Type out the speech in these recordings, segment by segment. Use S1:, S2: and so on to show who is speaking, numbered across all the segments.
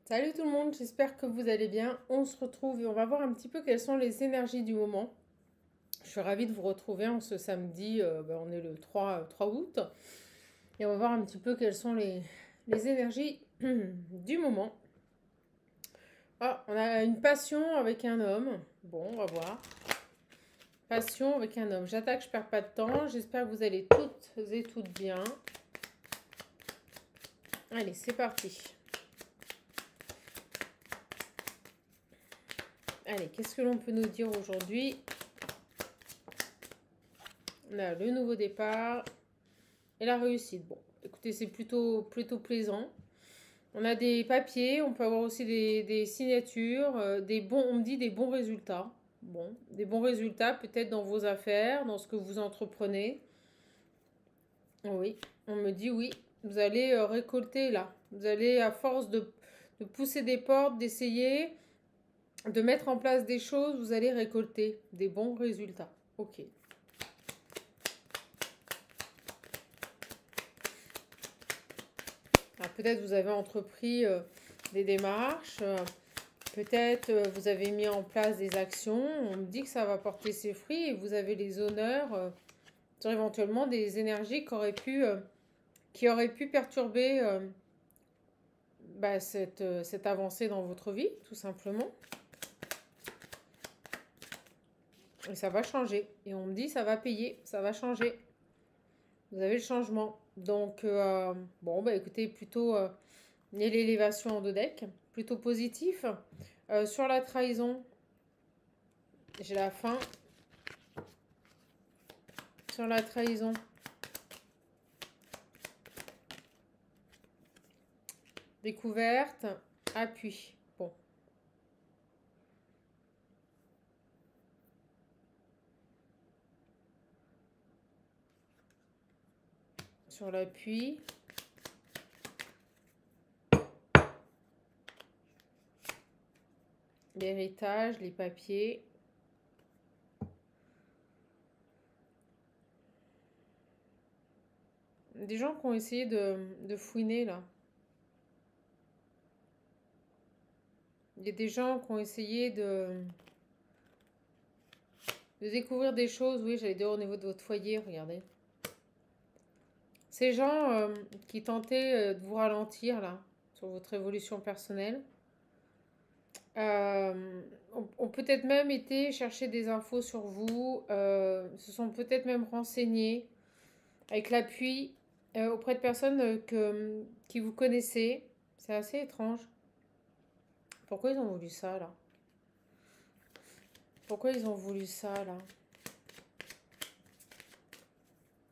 S1: Salut tout le monde, j'espère que vous allez bien. On se retrouve et on va voir un petit peu quelles sont les énergies du moment. Je suis ravie de vous retrouver en ce samedi, on est le 3 août, et on va voir un petit peu quelles sont les énergies du moment. Ah, on a une passion avec un homme. Bon, on va voir. Passion avec un homme. J'attaque, je perds pas de temps. J'espère que vous allez toutes et toutes bien. Allez, c'est parti. Allez, qu'est-ce que l'on peut nous dire aujourd'hui? On a le nouveau départ et la réussite. Bon, écoutez, c'est plutôt plaisant. On a des papiers, on peut avoir aussi des signatures, on me dit des bons résultats. Bon, des bons résultats peut-être dans vos affaires, dans ce que vous entreprenez. Oui, on me dit oui, vous allez récolter là. Vous allez, à force de pousser des portes, d'essayer, de mettre en place des choses, vous allez récolter des bons résultats. Ok. Alors peut-être vous avez entrepris des démarches, peut-être vous avez mis en place des actions, on me dit que ça va porter ses fruits et vous avez les honneurs sur éventuellement des énergies qui auraient pu perturber cette avancée dans votre vie, tout simplement. Et ça va changer. Et on me dit ça va payer, ça va changer. Vous avez le changement. Donc, écoutez, plutôt l'élévation en deux decks, plutôt positif. Sur la trahison, j'ai la fin. Sur la trahison, découverte, appui. Bon. Sur l'appui, l'héritage, les papiers. Des gens qui ont essayé de fouiner là. Il y a des gens qui ont essayé de découvrir des choses. Oui, j'allais dire au niveau de votre foyer, regardez. Ces gens qui tentaient de vous ralentir là, sur votre évolution personnelle, ont peut-être même été chercher des infos sur vous, se sont peut-être même renseignés avec l'appui auprès de personnes qui vous connaissez. C'est assez étrange. Pourquoi ils ont voulu ça là? Pourquoi ils ont voulu ça là?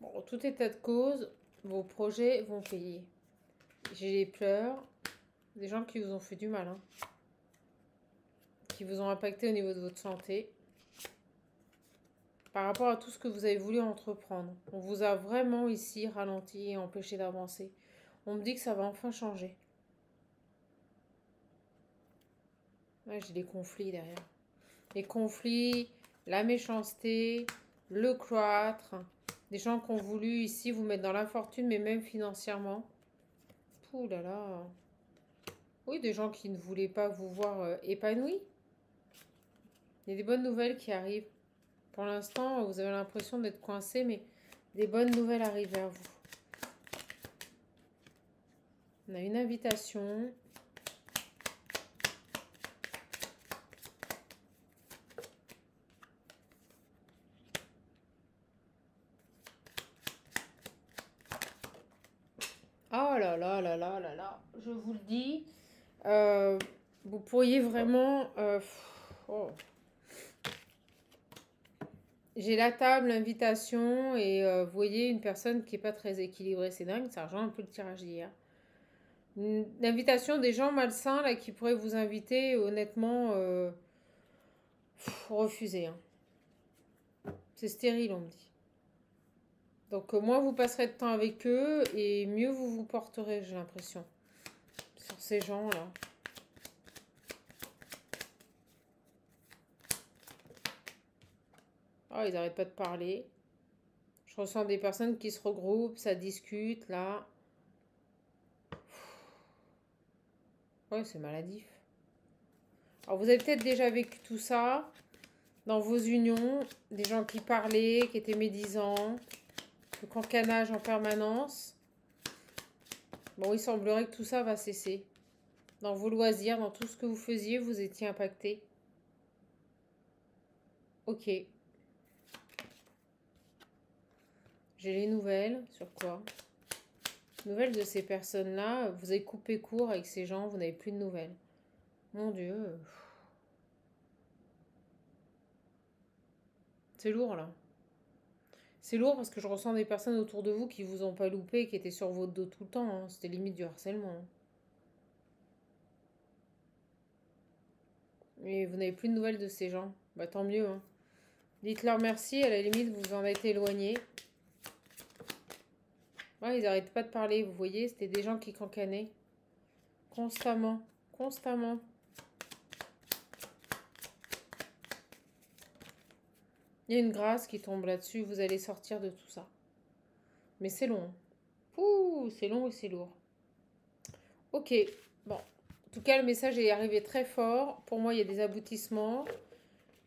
S1: Bon, en tout état de cause, vos projets vont payer. J'ai les pleurs, des gens qui vous ont fait du mal, hein, qui vous ont impacté au niveau de votre santé, par rapport à tout ce que vous avez voulu entreprendre. On vous a vraiment ici ralenti et empêché d'avancer. On me dit que ça va enfin changer. Ouais, j'ai des conflits derrière. Les conflits, la méchanceté, le cloître, des gens qui ont voulu ici vous mettre dans l'infortune, mais même financièrement. Ouh là là. Oui, des gens qui ne voulaient pas vous voir épanoui. Il y a des bonnes nouvelles qui arrivent. Pour l'instant, vous avez l'impression d'être coincé, mais des bonnes nouvelles arrivent vers vous. On a une invitation. Oh là là là là là là, je vous le dis, euh, vous pourriez vraiment... oh. J'ai la table, l'invitation, et vous voyez une personne qui n'est pas très équilibrée. C'est dingue, ça rejoint un peu le tirage d'hier. Une invitation des gens malsains là, qui pourraient vous inviter, honnêtement, refusez. Hein. C'est stérile, on me dit. Donc moins vous passerez de temps avec eux, et mieux vous vous porterez, j'ai l'impression, sur ces gens-là. Oh, ils n'arrêtent pas de parler. Je ressens des personnes qui se regroupent, ça discute, là. Ouais, c'est maladif. Alors, vous avez peut-être déjà vécu tout ça dans vos unions. Des gens qui parlaient, qui étaient médisants. Le cancanage en permanence. Bon, il semblerait que tout ça va cesser. Dans vos loisirs, dans tout ce que vous faisiez, vous étiez impacté. Ok. J'ai les nouvelles. Sur quoi? Nouvelles de ces personnes-là. Vous avez coupé court avec ces gens, vous n'avez plus de nouvelles. Mon Dieu. C'est lourd, là. C'est lourd parce que je ressens des personnes autour de vous qui vous ont pas loupé, qui étaient sur votre dos tout le temps, hein. C'était limite du harcèlement, hein. Et vous n'avez plus de nouvelles de ces gens. Bah tant mieux, hein. Dites-leur merci, à la limite, vous en êtes éloigné. Ouais, ils n'arrêtent pas de parler, vous voyez, c'était des gens qui cancanaient. Constamment, constamment. Il y a une grâce qui tombe là-dessus, vous allez sortir de tout ça. Mais c'est long, hein. Ouh, c'est long et c'est lourd. Ok, bon. En tout cas, le message est arrivé très fort. Pour moi, il y a des aboutissements.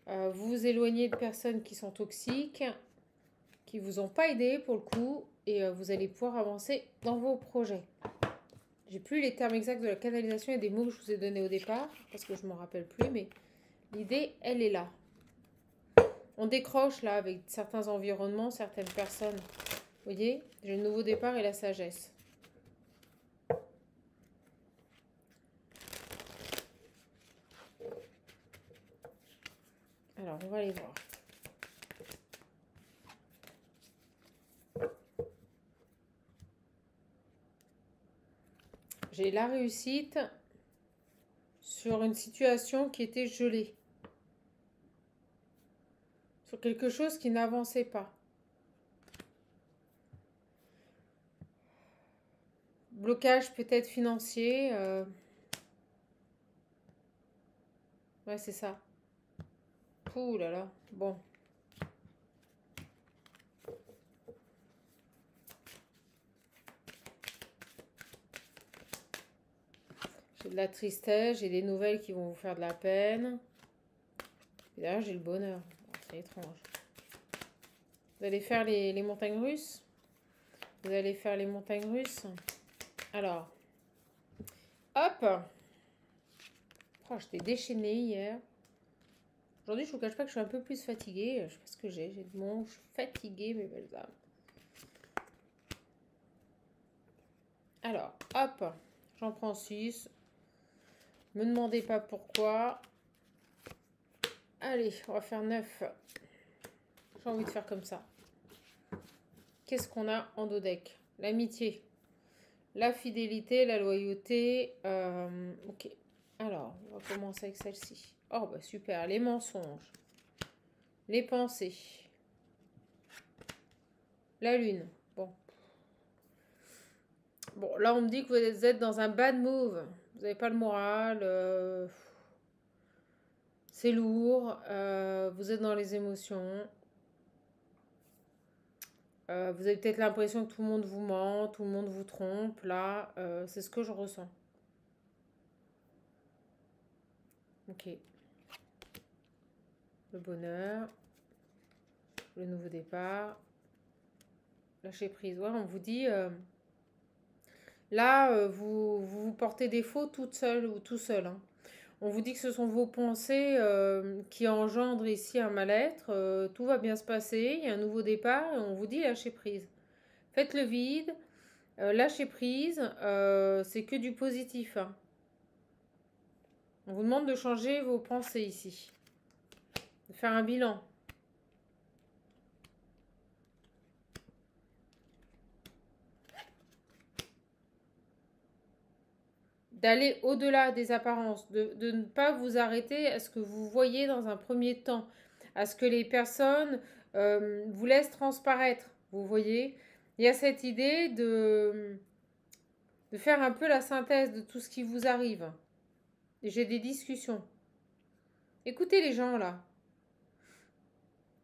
S1: Vous vous éloignez de personnes qui sont toxiques, qui vous ont pas aidé pour le coup, et vous allez pouvoir avancer dans vos projets. J'ai plus les termes exacts de la canalisation et des mots que je vous ai donnés au départ, parce que je ne m'en rappelle plus, mais l'idée, elle est là. On décroche là avec certains environnements, certaines personnes. Vous voyez, j'ai le nouveau départ et la sagesse. Alors, on va aller voir. J'ai la réussite sur une situation qui était gelée. Sur quelque chose qui n'avançait pas. Blocage peut-être financier. Ouais, c'est ça. Ouh là là. Bon. J'ai de la tristesse, j'ai des nouvelles qui vont vous faire de la peine. Et là, j'ai le bonheur. C'est étrange. Vous allez faire les montagnes russes. Vous allez faire les montagnes russes. Alors, hop. Oh, j'étais déchaînée hier. Aujourd'hui, je ne vous cache pas que je suis un peu plus fatiguée. Je sais pas ce que j'ai. J'ai de mon... Je suis fatiguée, mes belles âmes. Alors, hop. J'en prends 6. Me demandez pas pourquoi. Allez, on va faire 9. J'ai envie de faire comme ça. Qu'est-ce qu'on a en dos deck? L'amitié, la fidélité, la loyauté. Ok. Alors, on va commencer avec celle-ci. Oh, bah super. Les mensonges. Les pensées. La lune. Bon. Bon, là, on me dit que vous êtes dans un bad move. Vous n'avez pas le moral. C'est lourd. Vous êtes dans les émotions. Vous avez peut-être l'impression que tout le monde vous ment, tout le monde vous trompe. Là, c'est ce que je ressens. Ok. Le bonheur. Le nouveau départ. Lâcher prise. Ouais, on vous dit... là, vous portez défaut toute seule ou tout seul, hein. On vous dit que ce sont vos pensées qui engendrent ici un mal-être. Tout va bien se passer. Il y a un nouveau départ. Et on vous dit lâcher prise. Faites le vide. Lâcher prise. C'est que du positif, hein. On vous demande de changer vos pensées ici. De faire un bilan. D'aller au-delà des apparences. De ne pas vous arrêter à ce que vous voyez dans un premier temps. À ce que les personnes vous laissent transparaître. Vous voyez? Il y a cette idée de faire un peu la synthèse de tout ce qui vous arrive. Et j'ai des discussions. Écoutez les gens là.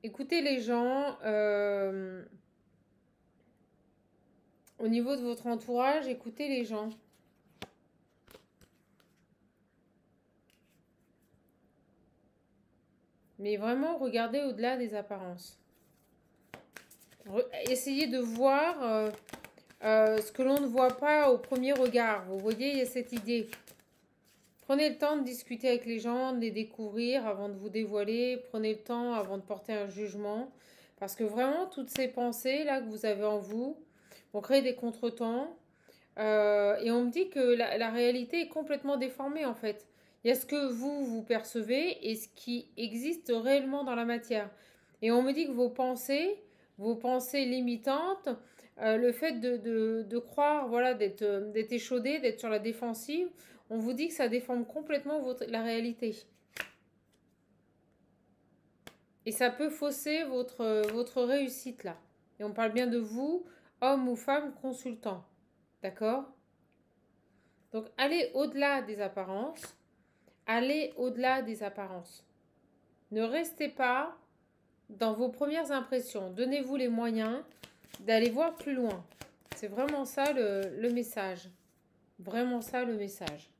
S1: Écoutez les gens au niveau de votre entourage, écoutez les gens. Mais vraiment, regardez au-delà des apparences. Essayez de voir ce que l'on ne voit pas au premier regard. Vous voyez, il y a cette idée. Prenez le temps de discuter avec les gens, de les découvrir avant de vous dévoiler. Prenez le temps avant de porter un jugement. Parce que vraiment, toutes ces pensées là que vous avez en vous vont créer des contretemps. Et on me dit que la réalité est complètement déformée en fait. Il y a ce que vous percevez et ce qui existe réellement dans la matière. Et on me dit que vos pensées limitantes, le fait de croire, voilà, d'être échaudé, d'être sur la défensive, on vous dit que ça déforme complètement la réalité. Et ça peut fausser votre réussite là. Et on parle bien de vous, homme ou femme consultant. D'accord? Donc, allez au-delà des apparences. Allez au-delà des apparences. Ne restez pas dans vos premières impressions. Donnez-vous les moyens d'aller voir plus loin. C'est vraiment ça le message. Vraiment ça le message.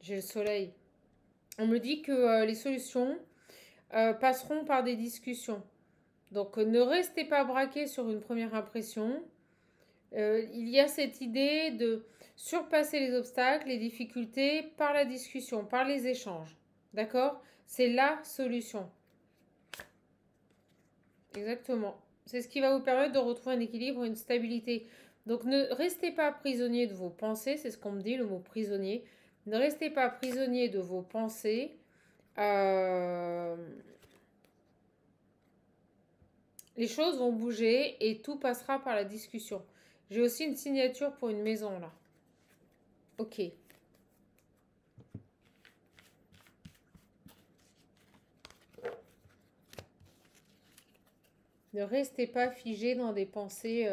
S1: J'ai le soleil. On me dit que les solutions passeront par des discussions. Donc ne restez pas braqué sur une première impression. Il y a cette idée de surpasser les obstacles, les difficultés par la discussion, par les échanges. D'accord? C'est la solution. Exactement. C'est ce qui va vous permettre de retrouver un équilibre, une stabilité. Donc ne restez pas prisonnier de vos pensées, c'est ce qu'on me dit, le mot prisonnier. Ne restez pas prisonnier de vos pensées. Les choses vont bouger et tout passera par la discussion. J'ai aussi une signature pour une maison là. Ok. Ne restez pas figé dans des pensées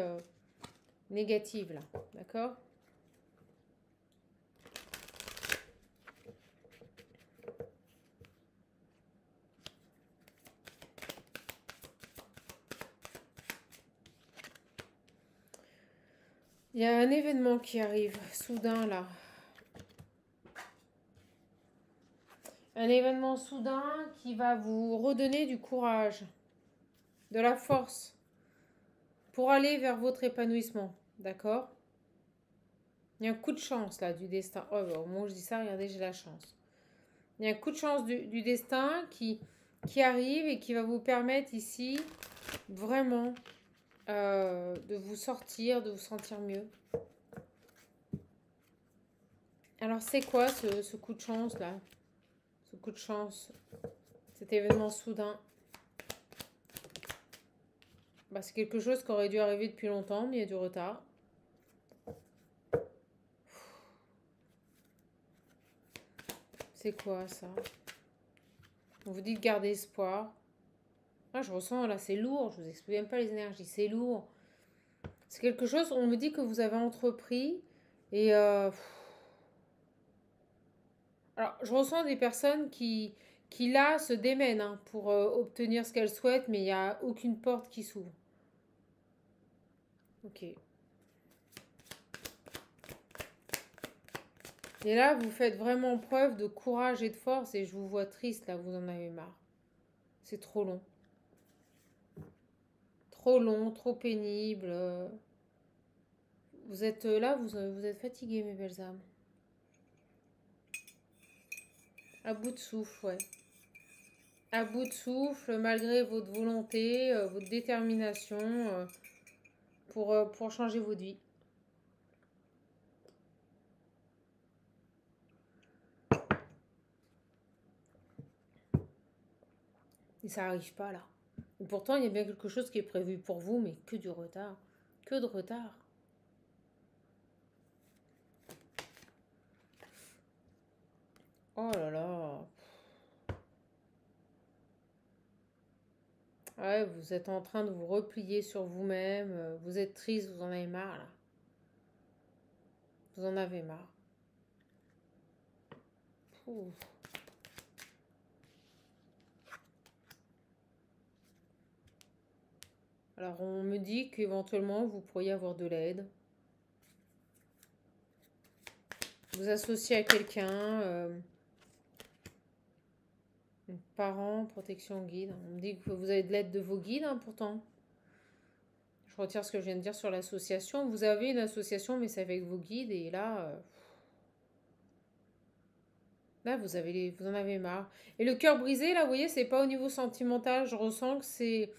S1: négatives là. D'accord? Il y a un événement qui arrive soudain là. Un événement soudain qui va vous redonner du courage, de la force pour aller vers votre épanouissement. D'accord? Il y a un coup de chance là du destin. Oh, bah, au moment où je dis ça, regardez, j'ai la chance. Il y a un coup de chance du destin qui arrive et qui va vous permettre ici vraiment de vous sortir, de vous sentir mieux. Alors c'est quoi ce coup de chance là? Ce coup de chance, cet événement soudain. Bah, c'est quelque chose qui aurait dû arriver depuis longtemps, mais il y a du retard. C'est quoi ça? On vous dit de garder espoir. Ah, je ressens là, c'est lourd. Je vous explique même pas les énergies. C'est lourd. C'est quelque chose, on me dit que vous avez entrepris. Et alors, je ressens des personnes qui là, se démènent hein, pour obtenir ce qu'elles souhaitent, mais il n'y a aucune porte qui s'ouvre. Ok. Et là, vous faites vraiment preuve de courage et de force et je vous vois triste, là, vous en avez marre. C'est trop long. Trop long, trop pénible. Vous êtes là, vous êtes fatigués, mes belles âmes. À bout de souffle, ouais. À bout de souffle, malgré votre volonté, votre détermination pour changer votre vie. Et ça n'arrive pas là. Et pourtant, il y a bien quelque chose qui est prévu pour vous, mais que du retard. Que de retard. Oh là là. Ouais, vous êtes en train de vous replier sur vous-même. Vous êtes triste, vous en avez marre là. Vous en avez marre. Ouf. Alors, on me dit qu'éventuellement, vous pourriez avoir de l'aide. Vous associez à quelqu'un, parents, protection, guide. On me dit que vous avez de l'aide de vos guides, hein, pourtant. Je retire ce que je viens de dire sur l'association. Vous avez une association, mais c'est avec vos guides. Et là, vous en avez marre. Et le cœur brisé, là, vous voyez, c'est pas au niveau sentimental. Je ressens que c'est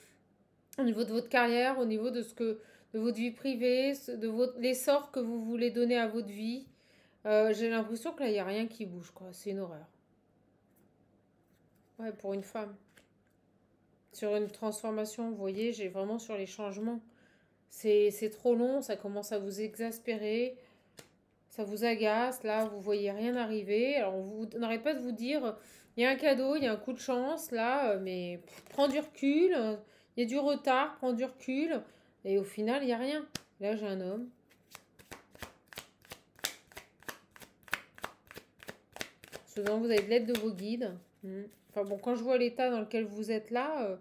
S1: au niveau de votre carrière, au niveau de votre vie privée, l'essor que vous voulez donner à votre vie. J'ai l'impression que là, il n'y a rien qui bouge, quoi. C'est une horreur. Ouais, pour une femme. Sur une transformation, vous voyez, j'ai vraiment sur les changements. C'est trop long, ça commence à vous exaspérer, ça vous agace, là, vous voyez rien arriver. Alors, on n'arrête pas de vous dire, il y a un cadeau, il y a un coup de chance, là, mais prends du recul, il y a du retard, prends du recul, et au final, il n'y a rien. Là, j'ai un homme. Souvent, vous avez de l'aide de vos guides. Enfin bon, quand je vois l'état dans lequel vous êtes là,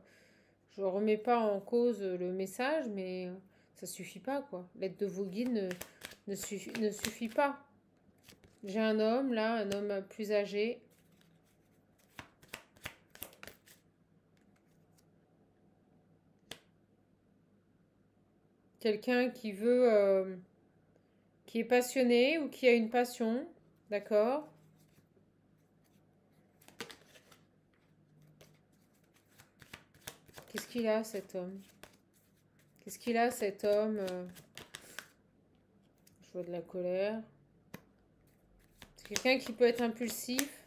S1: je ne remets pas en cause le message, mais ça suffit pas, quoi. L'aide de vos guides ne suffit pas. J'ai un homme, là, un homme plus âgé. Quelqu'un qui veut, qui est passionné ou qui a une passion, d'accord? Qu'est-ce qu'il a, cet homme? Qu'est-ce qu'il a, cet homme? Je vois de la colère. C'est quelqu'un qui peut être impulsif.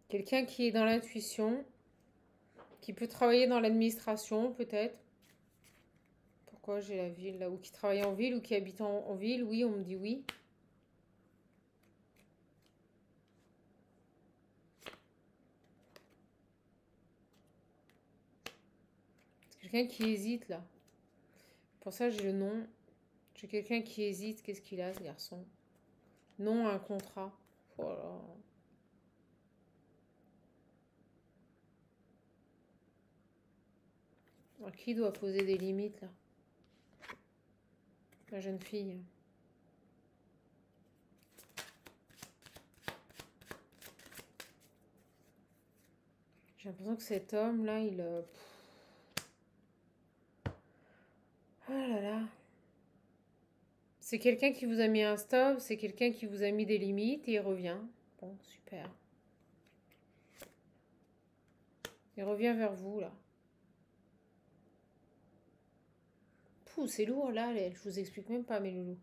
S1: Quelqu'un qui est dans l'intuition, qui peut travailler dans l'administration, peut-être. Pourquoi j'ai la ville là? Ou qui travaille en ville ou qui habite en ville? Oui, on me dit oui. C'est quelqu'un qui hésite là. Pour ça, j'ai le nom. J'ai quelqu'un qui hésite. Qu'est-ce qu'il a, ce garçon? Non à un contrat. Voilà. Alors, qui doit poser des limites là? La jeune fille. J'ai l'impression que cet homme là, oh là là. C'est quelqu'un qui vous a mis un stop, c'est quelqu'un qui vous a mis des limites et il revient. Bon, super. Il revient vers vous là. Pouh, c'est lourd là, je vous explique même pas mes loulous.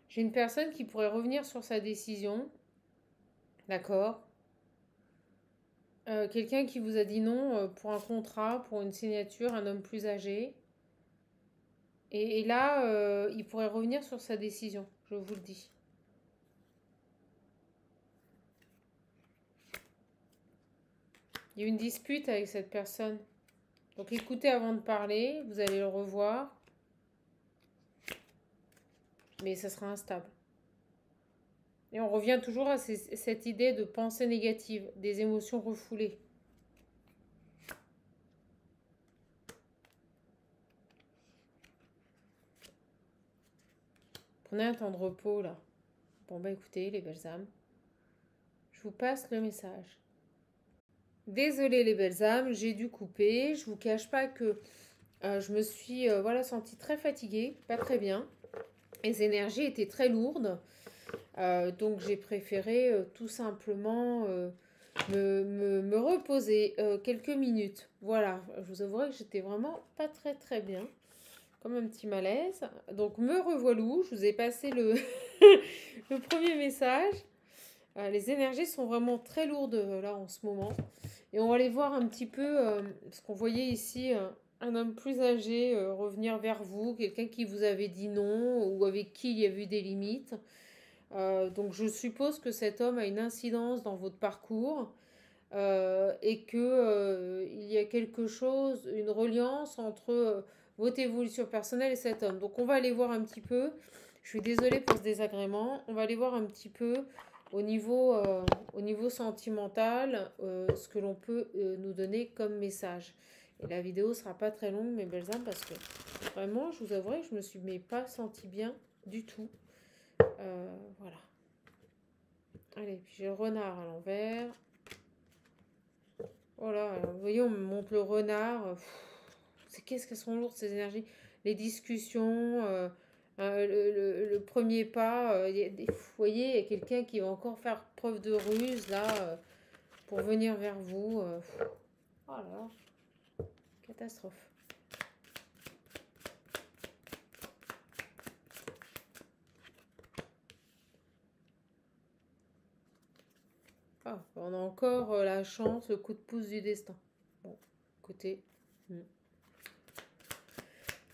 S1: J'ai une personne qui pourrait revenir sur sa décision. D'accord. Quelqu'un qui vous a dit non pour un contrat, pour une signature, un homme plus âgé. Et là, il pourrait revenir sur sa décision, je vous le dis. Il y a eu une dispute avec cette personne. Donc écoutez avant de parler, vous allez le revoir. Mais ça sera instable. Et on revient toujours à cette idée de pensée négative, des émotions refoulées. Prenez un temps de repos là. Bon bah écoutez les belles âmes, je vous passe le message. Désolée les belles âmes, j'ai dû couper. Je vous cache pas que je me suis voilà, sentie très fatiguée, pas très bien. Les énergies étaient très lourdes. Donc j'ai préféré tout simplement me reposer quelques minutes. Voilà, je vous avouerai que j'étais vraiment pas très très bien. Comme un petit malaise. Donc me revoilou, je vous ai passé le, le premier message. Les énergies sont vraiment très lourdes là en ce moment. Et on va aller voir un petit peu, parce qu'on voyait ici un homme plus âgé revenir vers vous, quelqu'un qui vous avait dit non ou avec qui il y a eu des limites. Donc je suppose que cet homme a une incidence dans votre parcours et que il y a quelque chose, une reliance entre votre évolution personnelle et cet homme. Donc on va aller voir un petit peu. Je suis désolée pour ce désagrément. On va aller voir un petit peu au niveau sentimental ce que l'on peut nous donner comme message. Et la vidéo sera pas très longue, mes belles âmes, parce que vraiment, je vous avouerai que je me suis pas sentie bien du tout. Voilà. Allez, puis j'ai le renard à l'envers. Voilà, vous voyez, on me montre le renard. Qu'est-ce qu'elles sont lourdes ces énergies. Les discussions, le premier pas. Vous voyez, il y a quelqu'un qui va encore faire preuve de ruse là pour venir vers vous. Oh là là, catastrophe. Ah, on a encore la chance, le coup de pouce du destin. Bon, écoutez.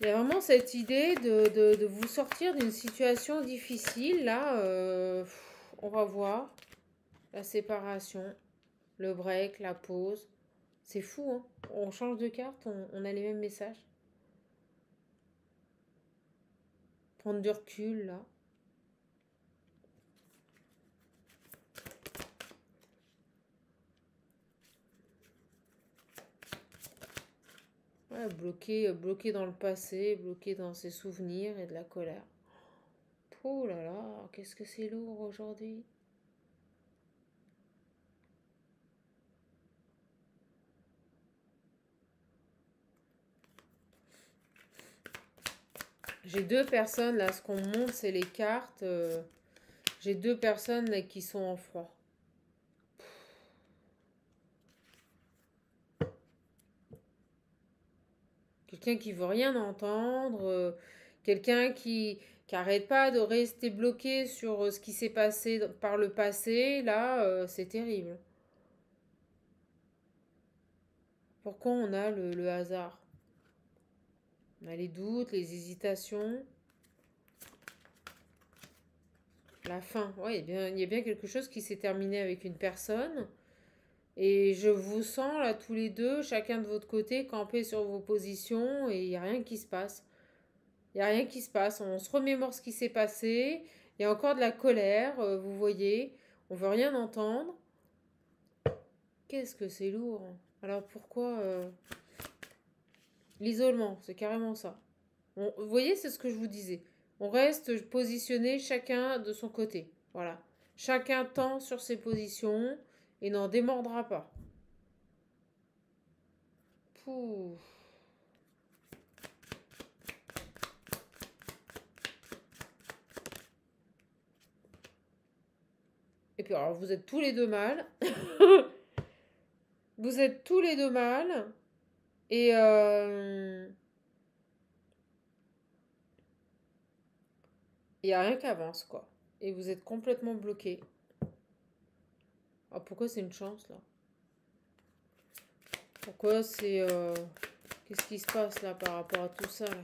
S1: Il y a vraiment cette idée de vous sortir d'une situation difficile. Là, on va voir la séparation, le break, la pause. C'est fou, hein? On change de carte, on a les mêmes messages. Prendre du recul, là. Ouais, bloqué dans le passé, bloqué dans ses souvenirs et de la colère. Oh là là, qu'est-ce que c'est lourd aujourd'hui. J'ai deux personnes, là, ce qu'on me montre, c'est les cartes. J'ai deux personnes là, qui sont en froid. Quelqu'un qui veut rien entendre, quelqu'un qui arrête pas de rester bloqué sur ce qui s'est passé par le passé. Là, c'est terrible. Pourquoi on a le hasard? On a les doutes, les hésitations. La fin. Oui, il y a bien quelque chose qui s'est terminé avec une personne. Et je vous sens là tous les deux, chacun de votre côté, camper sur vos positions et il n'y a rien qui se passe. Il n'y a rien qui se passe. On se remémore ce qui s'est passé. Il y a encore de la colère, vous voyez. On veut rien entendre. Qu'est-ce que c'est lourd. Alors pourquoi l'isolement, c'est carrément ça. Vous voyez, c'est ce que je vous disais. On reste positionné chacun de son côté. Voilà. Chacun tend sur ses positions et n'en démordra pas. Pouf. Et puis alors vous êtes tous les deux mal. Vous êtes tous les deux mal. Et il n'y a rien qui avance, quoi. Et vous êtes complètement bloqué. Ah, pourquoi c'est une chance, là? Pourquoi c'est... Qu'est-ce qui se passe, là, par rapport à tout ça, là?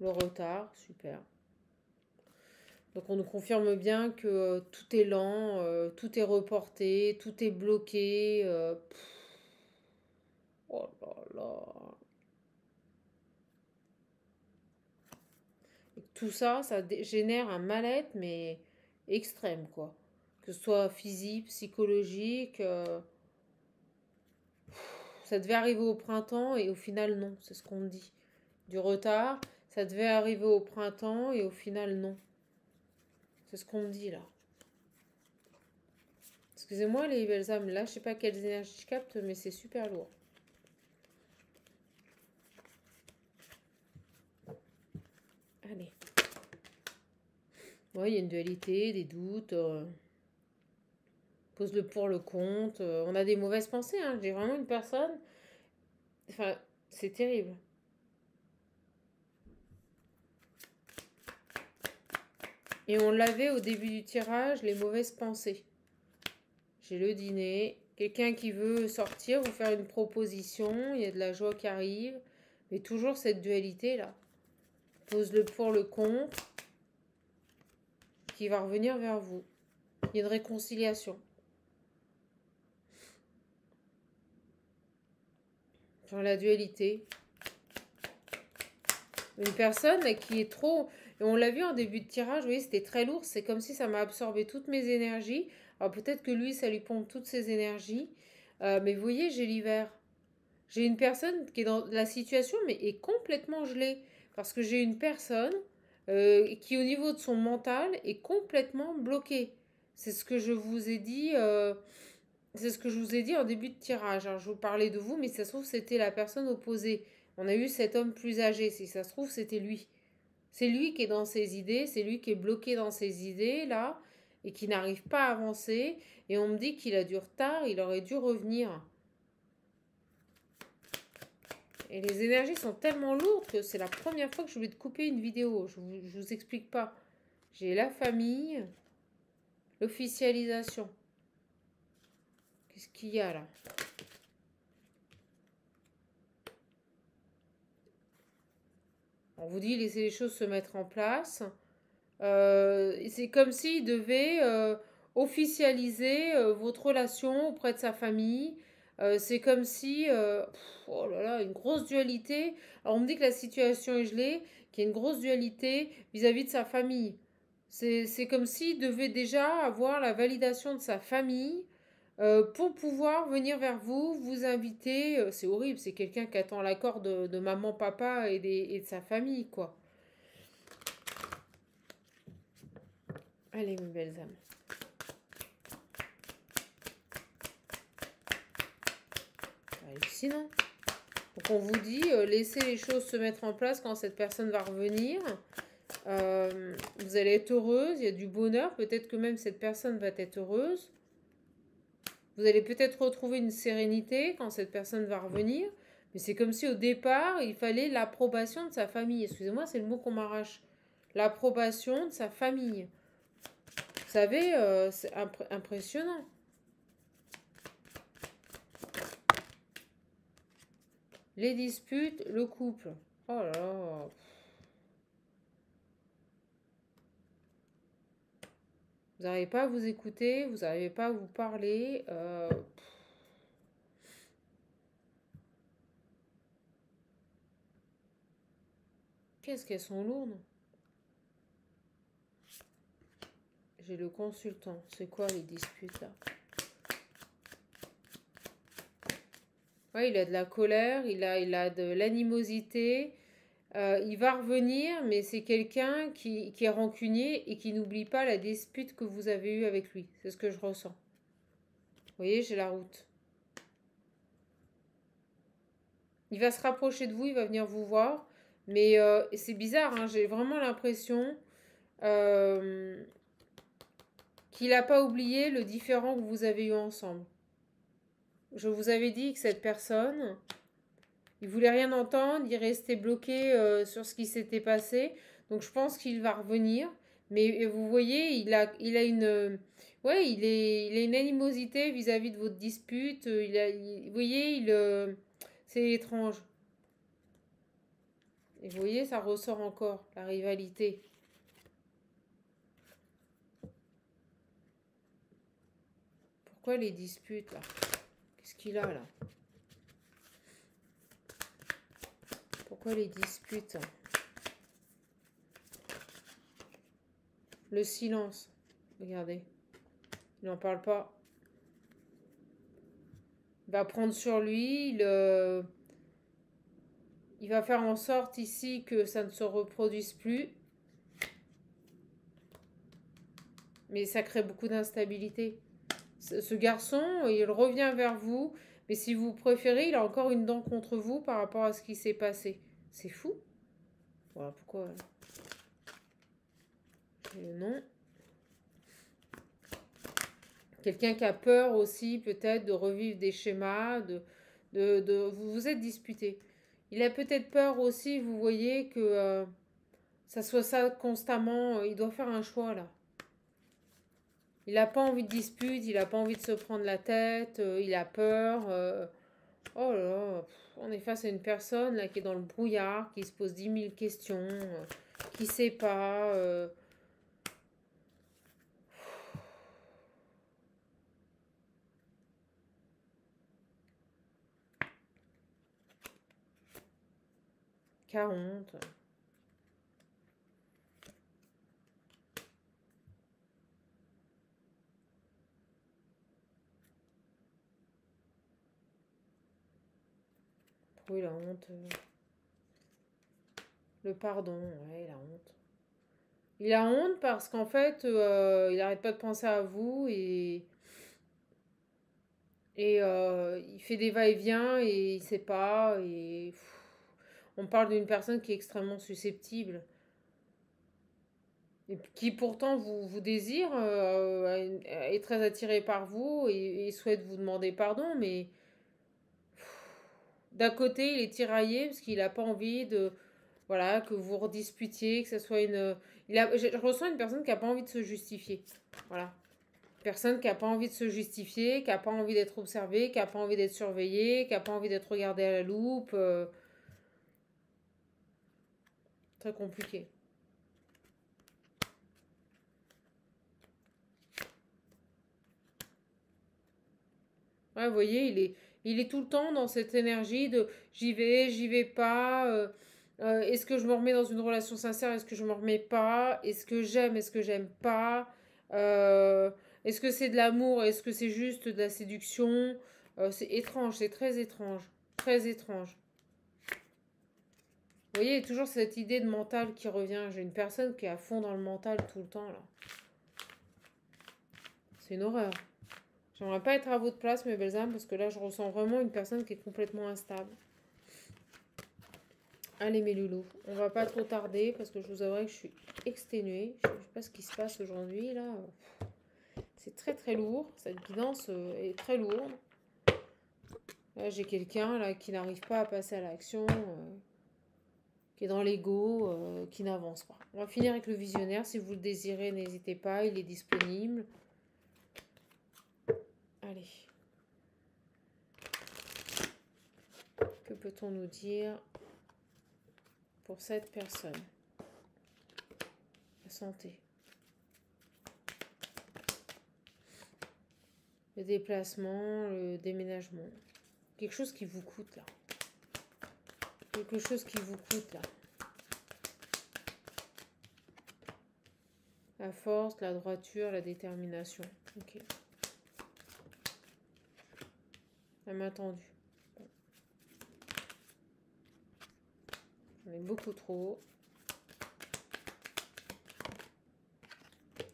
S1: Le retard, super. Donc on nous confirme bien que tout est lent, tout est reporté, tout est bloqué. Oh là là. Et tout ça, ça génère un mal-être, mais extrême, quoi. Que ce soit physique, psychologique. Ça devait arriver au printemps et au final, non. C'est ce qu'on me dit. Du retard, ça devait arriver au printemps et au final, non. C'est ce qu'on me dit, là. Excusez-moi, les belles âmes. Là, je sais pas quelles énergies je capte, mais c'est super lourd. Allez. Ouais, il y a une dualité, des doutes. Pose le pour, le contre. On a des mauvaises pensées. Hein. J'ai vraiment une personne. Enfin, c'est terrible. Et on l'avait au début du tirage, les mauvaises pensées. J'ai le dîner. Quelqu'un qui veut sortir, vous faire une proposition. Il y a de la joie qui arrive. Mais toujours cette dualité là. Pose le pour, le contre. Qui va revenir vers vous. Il y a une réconciliation. Sur la dualité. Une personne là, qui est trop... Et on l'a vu en début de tirage, vous voyez, c'était très lourd. C'est comme si ça m'a absorbé toutes mes énergies. Alors peut-être que lui, ça lui pompe toutes ses énergies. Mais vous voyez, j'ai l'hiver. J'ai une personne qui est dans la situation, mais est complètement gelée. Parce que j'ai une personne qui, au niveau de son mental, est complètement bloquée. C'est ce que je vous ai dit. C'est ce que je vous ai dit en début de tirage. Alors, je vous parlais de vous, mais si ça se trouve, c'était la personne opposée. On a eu cet homme plus âgé. Si ça se trouve, c'était lui. C'est lui qui est dans ses idées, c'est lui qui est bloqué dans ses idées, là, et qui n'arrive pas à avancer. Et on me dit qu'il a du retard, il aurait dû revenir. Et les énergies sont tellement lourdes que c'est la première fois que je voulais te couper une vidéo. Je vous explique pas. J'ai la famille, l'officialisation. Qu'est-ce qu'il y a là? On vous dit laisser les choses se mettre en place. C'est comme s'il devait officialiser votre relation auprès de sa famille. C'est comme si, oh là là, une grosse dualité. Alors on me dit que la situation est gelée, qu'il y a une grosse dualité vis-à-vis de sa famille. C'est comme s'il devait déjà avoir la validation de sa famille pour pouvoir venir vers vous, vous inviter. C'est horrible, c'est quelqu'un qui attend l'accord de maman, papa et de sa famille, quoi. Allez, mes belles âmes. Hallucinant. Donc on vous dit, laissez les choses se mettre en place quand cette personne va revenir. Vous allez être heureuse, il y a du bonheur. Peut-être que même cette personne va être heureuse. Vous allez peut-être retrouver une sérénité quand cette personne va revenir. Mais c'est comme si au départ, il fallait l'approbation de sa famille. Excusez-moi, c'est le mot qu'on m'arrache. L'approbation de sa famille. Vous savez, c'est impressionnant. Les disputes, le couple. Oh là là. Vous n'arrivez pas à vous écouter, vous n'arrivez pas à vous parler. Qu'est-ce qu'elles sont lourdes. J'ai le consultant. C'est quoi les disputes là? Ouais, il a de la colère, il a de l'animosité. Il va revenir, mais c'est quelqu'un qui est rancunier et qui n'oublie pas la dispute que vous avez eue avec lui. C'est ce que je ressens. Vous voyez, j'ai la route. Il va se rapprocher de vous, il va venir vous voir. Mais c'est bizarre, hein, j'ai vraiment l'impression qu'il n'a pas oublié le différend que vous avez eu ensemble. Je vous avais dit que cette personne, il voulait rien entendre, il restait bloqué sur ce qui s'était passé. Donc je pense qu'il va revenir. Mais vous voyez, il a une... ouais, il a une animosité vis-à-vis de votre dispute. Vous voyez, c'est étrange. Et vous voyez, ça ressort encore, la rivalité. Pourquoi les disputes, là? Qu'est-ce qu'il a, là? Pourquoi les disputes? Le silence. Regardez. Il n'en parle pas. Il va prendre sur lui. Il va faire en sorte ici que ça ne se reproduise plus. Mais ça crée beaucoup d'instabilité. Ce garçon, il revient vers vous. Mais si vous préférez, il a encore une dent contre vous par rapport à ce qui s'est passé. C'est fou. Voilà pourquoi. Non. Quelqu'un qui a peur aussi peut-être de revivre des schémas, vous vous êtes disputé. Il a peut-être peur aussi, vous voyez, que ça soit ça constamment. Il doit faire un choix là. Il n'a pas envie de dispute, il n'a pas envie de se prendre la tête, il a peur. Oh là là, on est face à une personne là qui est dans le brouillard, qui se pose 10 000 questions, qui ne sait pas. Caronte. Oui, la honte. Le pardon, ouais, la honte. Il a honte parce qu'en fait, il n'arrête pas de penser à vous et il fait des va-et-vient et il sait pas. Et on parle d'une personne qui est extrêmement susceptible et qui pourtant vous désire, est très attiré par vous et souhaite vous demander pardon, mais d'un côté, il est tiraillé parce qu'il n'a pas envie de, voilà, que vous redisputiez, que ce soit une... je ressens une personne qui n'a pas envie de se justifier. Voilà. Personne qui n'a pas envie de se justifier, qui n'a pas envie d'être observée, qui n'a pas envie d'être surveillée, qui n'a pas envie d'être regardée à la loupe. Très compliqué. Ouais, vous voyez, il est tout le temps dans cette énergie de j'y vais pas. Est-ce que je me remets dans une relation sincère? Est-ce que je me remets pas? Est-ce que j'aime pas? Euh, Est-ce que c'est de l'amour? Est-ce que c'est juste de la séduction? C'est étrange, c'est très étrange. Très étrange. Vous voyez, il y a toujours cette idée de mental qui revient. J'ai une personne qui est à fond dans le mental tout le temps, là. C'est une horreur. J'aimerais pas être à votre place, mes belles âmes, parce que là, je ressens vraiment une personne qui est complètement instable. Allez, mes loulous, on va pas trop tarder, parce que je vous avouerai que je suis exténuée. Je sais pas ce qui se passe aujourd'hui, là. C'est très, très lourd. Cette guidance est très lourde. Là, j'ai quelqu'un, là, qui n'arrive pas à passer à l'action, qui est dans l'ego, qui n'avance pas. On va finir avec le visionnaire. Si vous le désirez, n'hésitez pas, il est disponible. Allez. Que peut-on nous dire pour cette personne? La santé. Le déplacement, le déménagement. Quelque chose qui vous coûte là. Quelque chose qui vous coûte là. La force, la droiture, la détermination. Ok. La main tendue. Bon. J'en ai beaucoup trop.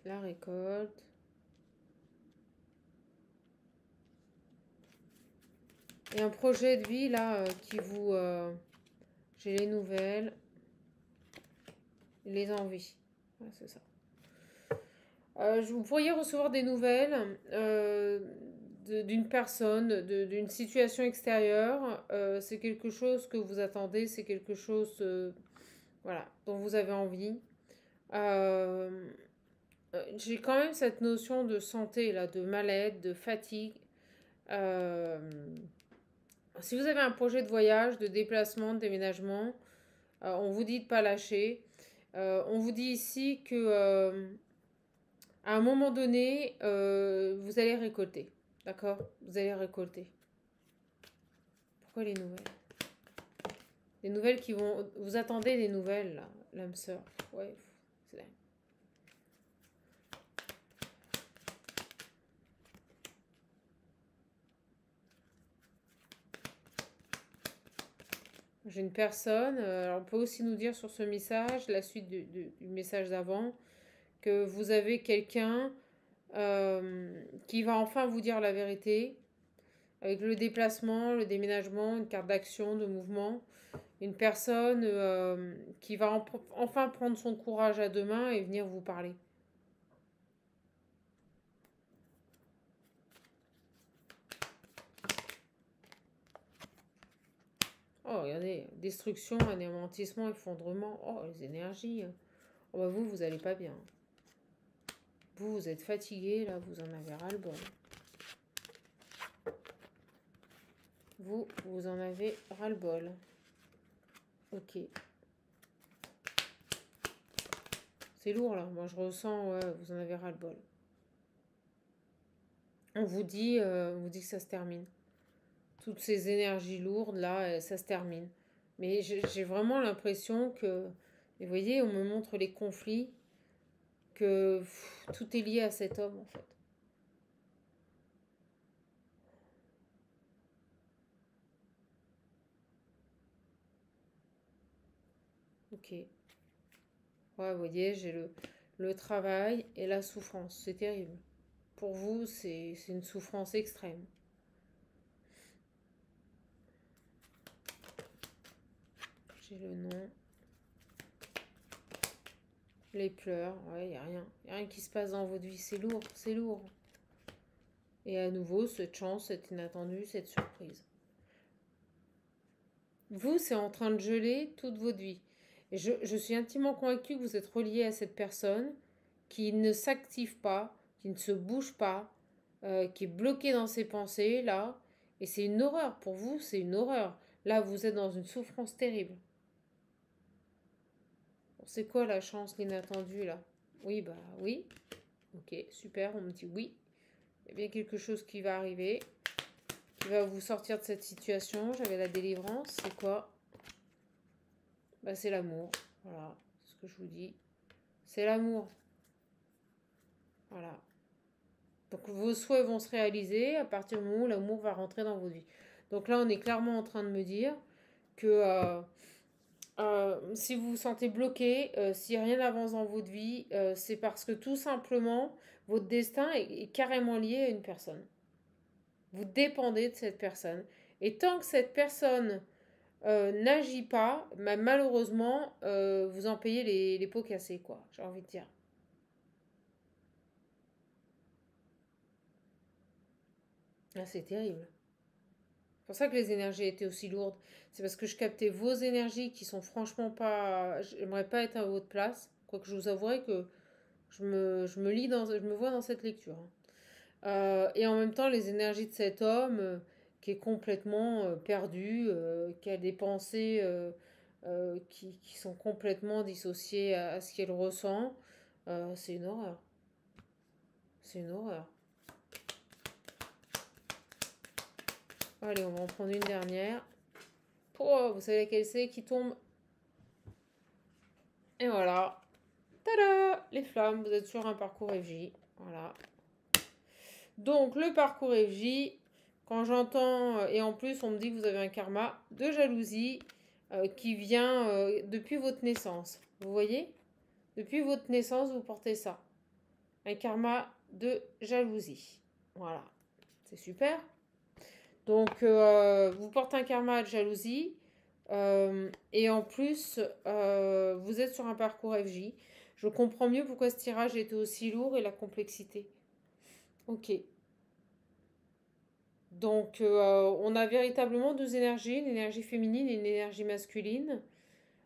S1: La récolte. Et un projet de vie là qui vous... j'ai les nouvelles. Les envies. Ouais, c'est ça. Vous pourriez recevoir des nouvelles d'une personne, d'une situation extérieure. C'est quelque chose que vous attendez, c'est quelque chose voilà, dont vous avez envie. J'ai quand même cette notion de santé, là, de mal-être, de fatigue. Euh, Si vous avez un projet de voyage, de déplacement, de déménagement, on vous dit de ne pas lâcher. On vous dit ici que à un moment donné, vous allez récolter. D'accord? Vous allez récolter. Pourquoi les nouvelles? Les nouvelles qui vont... Vous attendez des nouvelles, là, l'âme sœur. Ouais, c'est... J'ai une personne, alors on peut aussi nous dire sur ce message, la suite du message d'avant, que vous avez quelqu'un qui va enfin vous dire la vérité, avec le déplacement, le déménagement, une carte d'action, de mouvement. Une personne qui va enfin prendre son courage à deux mains et venir vous parler. Oh, regardez, destruction, anéantissement, effondrement. Oh, les énergies. Oh, bah vous allez pas bien. Vous êtes fatigué, là, vous en avez ras-le-bol. Vous en avez ras-le-bol. Ok. C'est lourd, là. Moi, je ressens, ouais, vous en avez ras-le-bol. On vous dit que ça se termine. Toutes ces énergies lourdes, là, ça se termine. Mais j'ai vraiment l'impression que, et vous voyez, on me montre les conflits, que tout est lié à cet homme en fait. Ok. Ouais, vous voyez, j'ai le travail et la souffrance. C'est terrible. Pour vous, c'est une souffrance extrême. J'ai le nom. Les pleurs. Ouais, il n'y a rien. Y a rien qui se passe dans votre vie. C'est lourd. C'est lourd. Et à nouveau, cette chance, cette inattendue, cette surprise. Vous, c'est en train de geler toute votre vie. Et je suis intimement convaincue que vous êtes relié à cette personne qui ne s'active pas, qui ne se bouge pas, qui est bloquée dans ses pensées, là. Et c'est une horreur. Pour vous, c'est une horreur. Là, vous êtes dans une souffrance terrible. C'est quoi la chance, l'inattendu, là? Oui, bah oui. Ok, super, on me dit oui. Il y a bien quelque chose qui va arriver, qui va vous sortir de cette situation. J'avais la délivrance, c'est quoi? Bah c'est l'amour. Voilà, c'est ce que je vous dis. C'est l'amour. Voilà. Donc vos souhaits vont se réaliser à partir du moment où l'amour va rentrer dans votre vie. Donc là, on est clairement en train de me dire que si vous vous sentez bloqué, si rien n'avance dans votre vie, c'est parce que tout simplement, votre destin est carrément lié à une personne. Vous dépendez de cette personne. Et tant que cette personne n'agit pas, bah, malheureusement, vous en payez les pots cassés, quoi. J'ai envie de dire. Ah, c'est terrible. C'est pour ça que les énergies étaient aussi lourdes. C'est parce que je captais vos énergies qui sont franchement pas. J'aimerais pas être à votre place. Quoique je vous avouerai que je me vois dans cette lecture, hein. Et en même temps, les énergies de cet homme qui est complètement perdu, qui a des pensées qui sont complètement dissociées à ce qu'elle ressent, c'est une horreur. C'est une horreur. Allez, on va en prendre une dernière. Oh, vous savez laquelle c'est qui tombe? Et voilà. Tada! Les flammes, vous êtes sur un parcours FJ. Voilà. Donc, le parcours FJ, quand j'entends, et en plus, on me dit que vous avez un karma de jalousie qui vient depuis votre naissance. Vous voyez? Depuis votre naissance, vous portez ça. Un karma de jalousie. Voilà. C'est super. Donc, vous portez un karma de jalousie. Et en plus, vous êtes sur un parcours FJ. Je comprends mieux pourquoi ce tirage était aussi lourd et la complexité. Ok. Donc, on a véritablement deux énergies, une énergie féminine et une énergie masculine.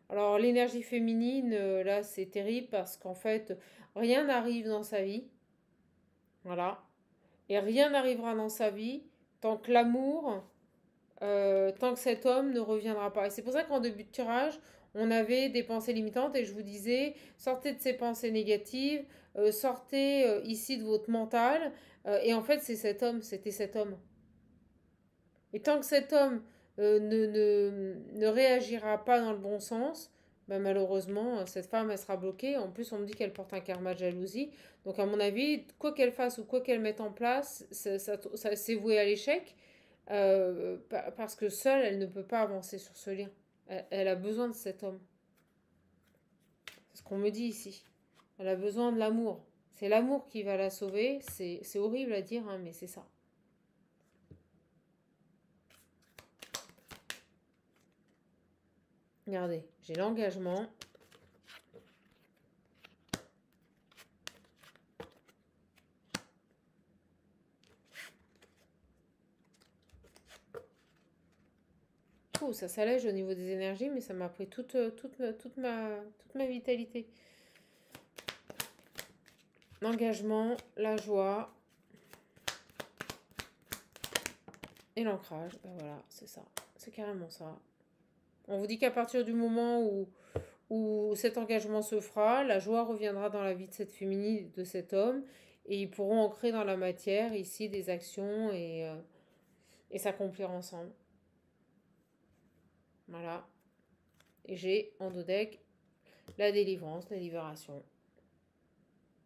S1: Alors, l'énergie féminine, là, c'est terrible parce qu'en fait, rien n'arrive dans sa vie. Voilà. Et rien n'arrivera dans sa vie tant que l'amour, tant que cet homme ne reviendra pas. Et c'est pour ça qu'en début de tirage, on avait des pensées limitantes et je vous disais, sortez de ces pensées négatives, sortez ici de votre mental. Et en fait, c'était cet homme. Et tant que cet homme ne réagira pas dans le bon sens, bah malheureusement, cette femme, elle sera bloquée. En plus, on me dit qu'elle porte un karma de jalousie. Donc, à mon avis, quoi qu'elle fasse ou quoi qu'elle mette en place, c'est voué à l'échec. Parce que seule, elle ne peut pas avancer sur ce lien. Elle a besoin de cet homme. C'est ce qu'on me dit ici. Elle a besoin de l'amour. C'est l'amour qui va la sauver. C'est horrible à dire, hein, mais c'est ça. Regardez, j'ai l'engagement. Oh, ça s'allège au niveau des énergies, mais ça m'a pris toute ma vitalité. L'engagement, la joie et l'ancrage. Ben voilà, c'est ça. C'est carrément ça. On vous dit qu'à partir du moment où cet engagement se fera, la joie reviendra dans la vie de cette féminine, de cet homme, et ils pourront ancrer dans la matière ici des actions et s'accomplir ensemble. Voilà. Et j'ai en dos deck la délivrance, la libération.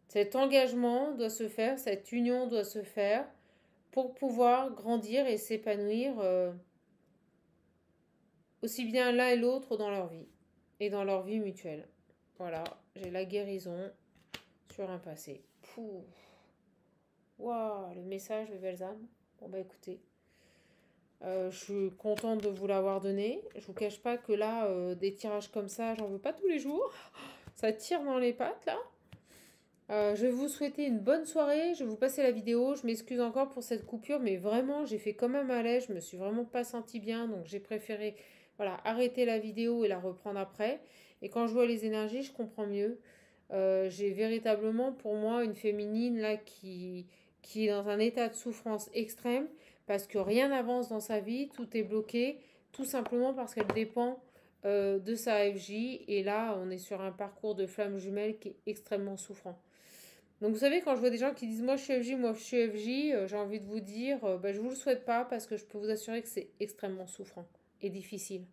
S1: Cet engagement doit se faire, cette union doit se faire pour pouvoir grandir et s'épanouir aussi bien l'un et l'autre dans leur vie et dans leur vie mutuelle. Voilà, j'ai la guérison sur un passé. Waouh, le message, les belles âmes. Bon bah écoutez, je suis contente de vous l'avoir donné. Je vous cache pas que là, des tirages comme ça, j'en veux pas tous les jours. Ça tire dans les pattes là. Je vais vous souhaiter une bonne soirée. Je vais vous passer la vidéo. Je m'excuse encore pour cette coupure, mais vraiment, j'ai fait comme un malaise. Je me suis vraiment pas sentie bien, donc j'ai préféré voilà, arrêter la vidéo et la reprendre après. Et quand je vois les énergies, je comprends mieux. J'ai véritablement pour moi une féminine là qui est dans un état de souffrance extrême parce que rien n'avance dans sa vie, tout est bloqué, tout simplement parce qu'elle dépend de sa FJ. Et là, on est sur un parcours de flamme jumelle qui est extrêmement souffrant. Donc vous savez, quand je vois des gens qui disent moi je suis FJ, moi je suis FJ, j'ai envie de vous dire, bah, je vous le souhaite pas parce que je peux vous assurer que c'est extrêmement souffrant et difficile.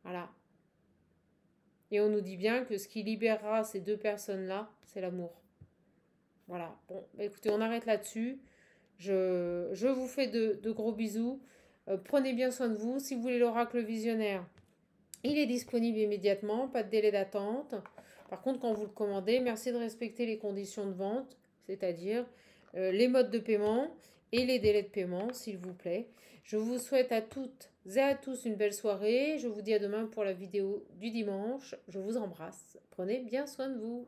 S1: Voilà. Et on nous dit bien que ce qui libérera ces deux personnes-là, c'est l'amour. Voilà. Bon, bah écoutez, on arrête là-dessus. Je vous fais de gros bisous. Prenez bien soin de vous. Si vous voulez l'oracle visionnaire, il est disponible immédiatement, pas de délai d'attente. Par contre, quand vous le commandez, merci de respecter les conditions de vente, c'est-à-dire les modes de paiement et les délais de paiement, s'il vous plaît. Je vous souhaite à toutes et à tous une belle soirée. Je vous dis à demain pour la vidéo du dimanche. Je vous embrasse. Prenez bien soin de vous.